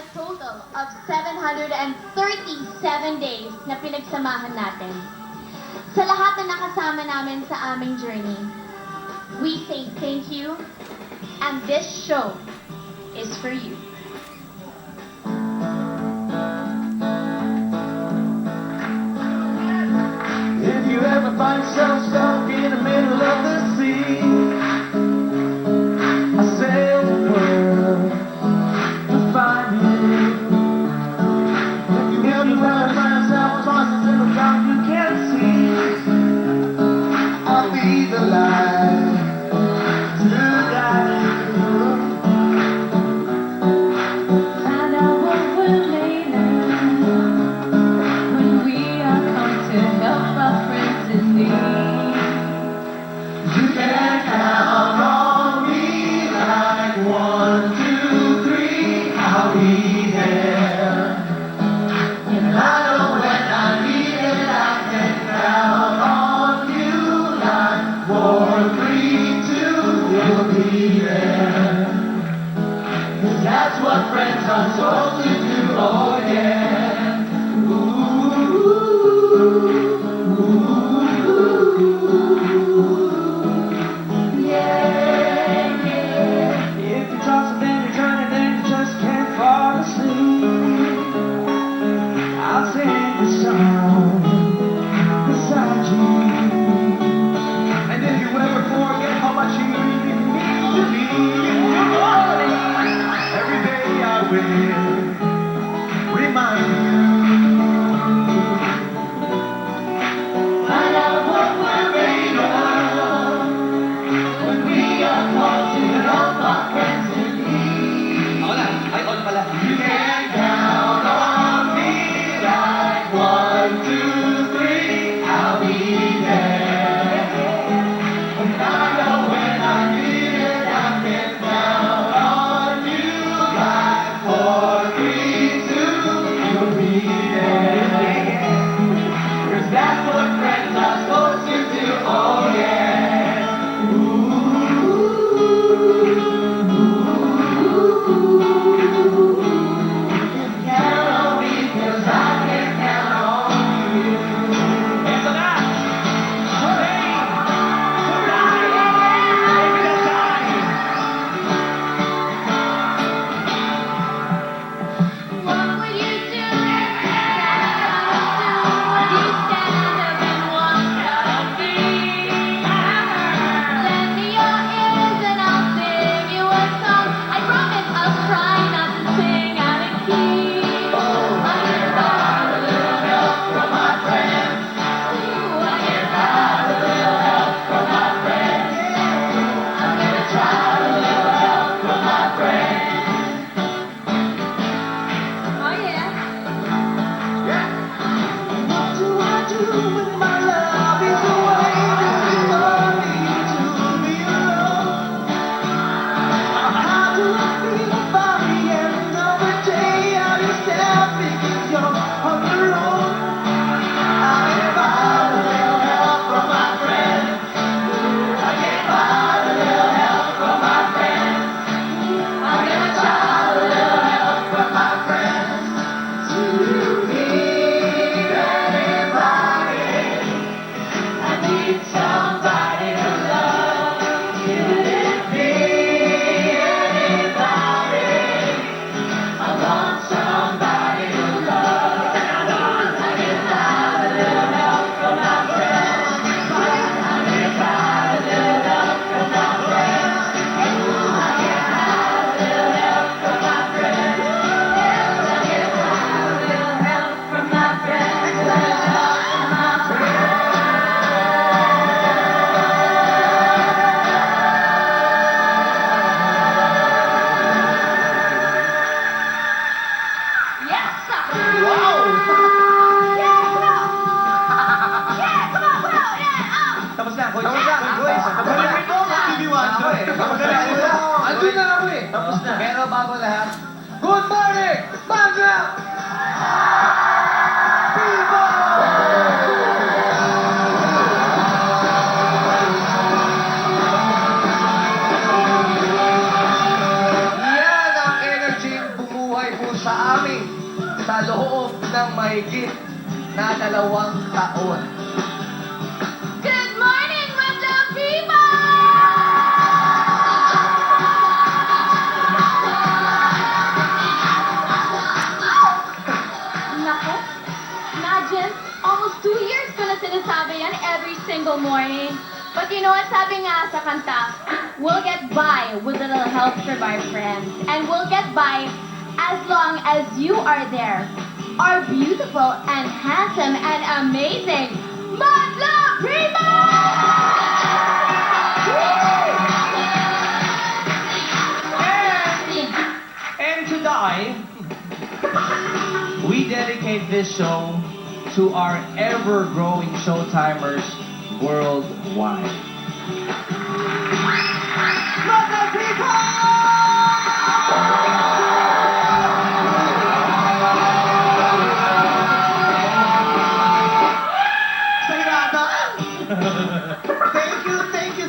a total of 737 days na pinagsamahan natin. Sa lahat na nakasama namin sa aming journey, we say thank you, and this show is for you. If you ever find yourself stuck in the middle of the sea, I sail the world to find you. If you ever find yourself lost in the dark you can't see, I'll be the light to guide you. Find out what we're made of when we are come to help our friends in need. You can count on me like 1, 2, 3, I'll be there. And I know when I need it, I can count on you like 4, 3, 2, you'll be there. 'Cause that's what friends are supposed to do, oh yeah. Ooh, yeah, yeah. If you toss and then you turn and then you just can't fall asleep, I'll sing the song beside you. And if you ever forget how much you really mean to me, every day I will remind you. Find out what we're made of when we are called to help our friends in need. You can count on me like 1, 2, 3, I'll be there. And I know when I need it, I can count on you like 4, 3, 2, you'll be there. 'Cause that's what friends are supposed to do, oh yeah. Count on me 'cause I can count on you. Hands on that. Hey, maybe that's time. What would you do if you stand up and walk out of me? Lend me your ears and I'll sing you a song. I promise I'll try not to sing out of key. I get by a little help from my friends. Ooh, I get by a little help from my friends. I'm gonna try a little help from my friends. Oh yeah. What do I do when my love is away? Do you want me to be alone? How do I feel by the end of the day? Are you still thinking you're on your own? I get by a little help from my friends. I get by a little help from my friends. I'm gonna try a little help from my friends. Do you need anybody? I need somebody to love. Could it be anybody? I want somebody to love. I get by a little help from my friends. I get by a little help from my friends. I get by a little help from my friends. I get by a little help from my Yes, sir. Wow! Yeah, come on. Yeah, come on, yeah. Tapos na, Coach. Tapos na, Coach. Tapos na. Tapos na. Andun na ako eh. Tapos na. Pero bago lahat, good morning, Manga! People! Yan ang energy bumuhay po sa sa loob ng mahigit na 2 taon. Good morning, Madla people! Nako, imagine, almost 2 years ko na sinasabi yan every single morning. But you know what, sabi nga sa kanta, we'll get by with a little help from our friends. And we'll get by as long as you are there. Our beautiful and handsome and amazing Madla people! And today, we dedicate this show to our ever-growing Showtimers worldwide. Madla people! Sayrada!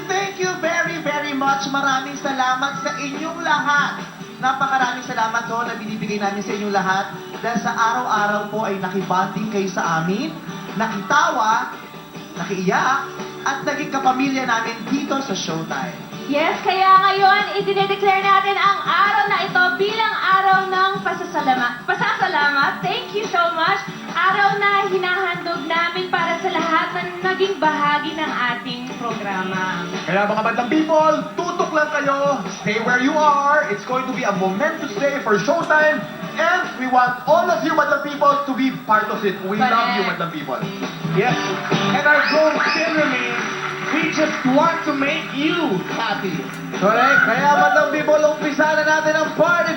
Thank you very much. Maraming salamat sa inyong lahat. Napakaraming salamat ho na binibigay namin sa inyong lahat dahil sa araw-araw po ay nakibanding kayo sa amin, nakitawa, nakiiyak, at naging kapamilya namin dito sa Showtime. Yes, kaya ngayon, idinedeclare natin ang araw na ito bilang araw ng pasasalamat. Thank you so much. Araw na hinahandog namin para sa lahat na naging bahagi ng ating programa. Kaya mga Madlang people, tutok lang kayo. Stay where you are. It's going to be a momentous day for Showtime. And we want all of you Madlang people to be part of it. We love you Correct. Madlang people. Yes. And our goal still remains, we just want to make you happy. Correct. Kaya Madlang people, umpisa na natin ang party!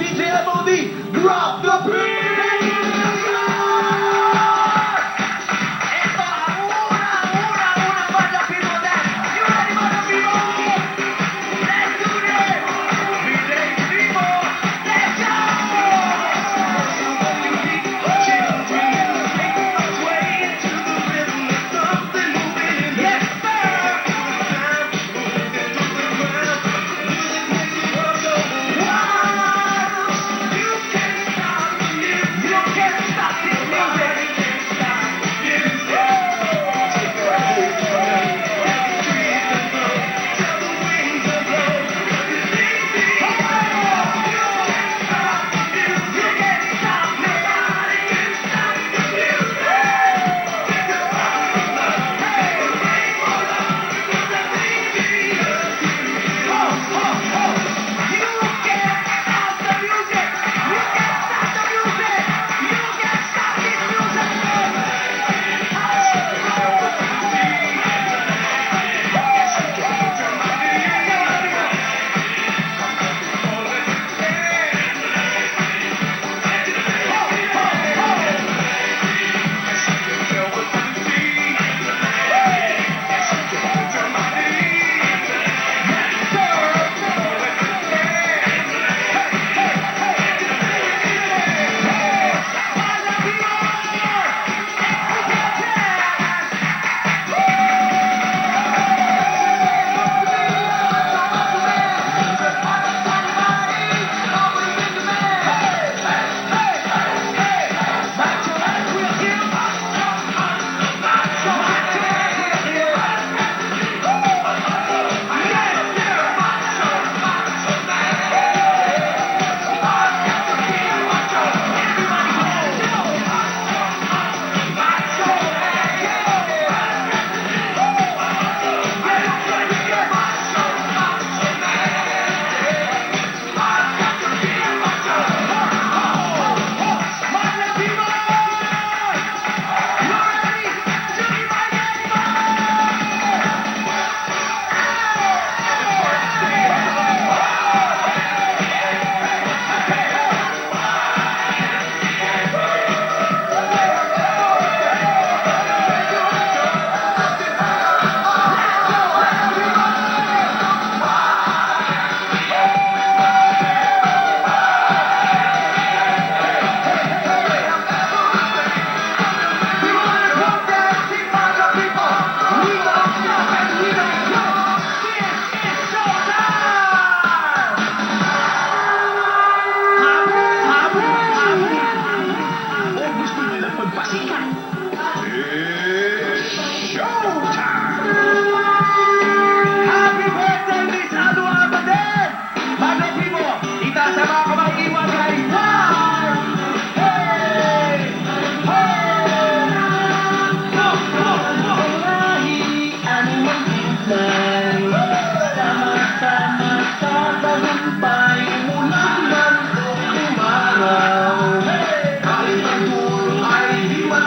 DJ MOD, drop the beat! Ito ang unang Madlang people dance. You ready Madlang people? Let's do this! Village people, let's go! Children, make our way into the rhythm of something moving in the Yes, music makes the world go wild. You can't stop the music.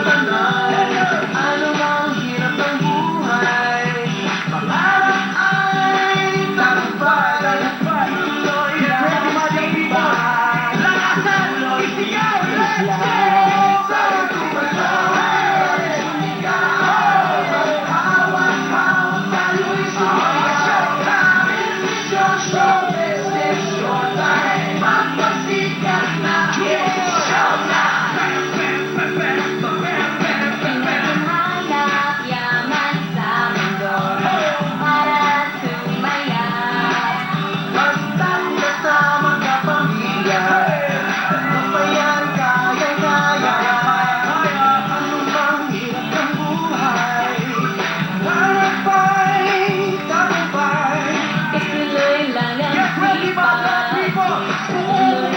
sanay. Ano mang hirap ng buhay, pangarap ay tagumpay. Tuloy ang matibay. Lakasan! Isigaw! Let's go! Sa tumalay, ikaw, hawak-hawak tayo'y sumayaw. It's your show, this is your time. Magpasikat na, it's showtime. Hinahanap yaman sa mundo para sumaya. Basta't kasama ka pamilya, mapayan kaya-kaya. Ano mang hirap ng buhay, pangarap ay tagumpay. Ituloy lang ang Get ready, my black sipag. people!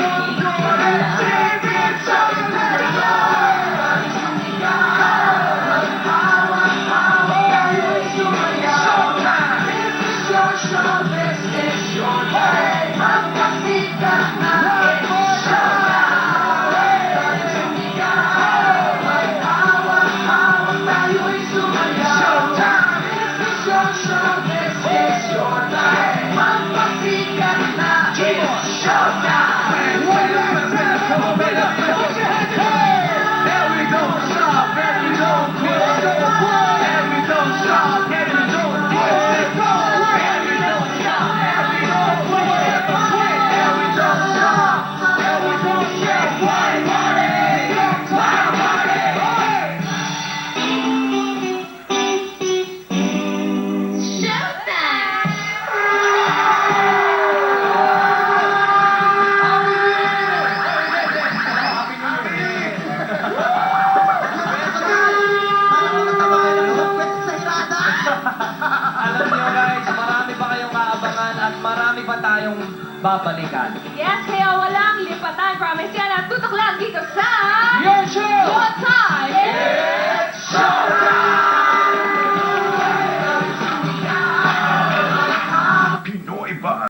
Come on, baby, put your hands up! And we don't stop, and we don't quit. And we don't stop, and we don't quit. And we don't stop, and we don't quit. And we don't stop, and we don't quit. Party, party, party! Alam niyo guys, marami pa kayong kaabangan at marami pa tayong babalikan. Yes, kaya walang lipatan. Promise yan at tutok lang dito sa... Your show!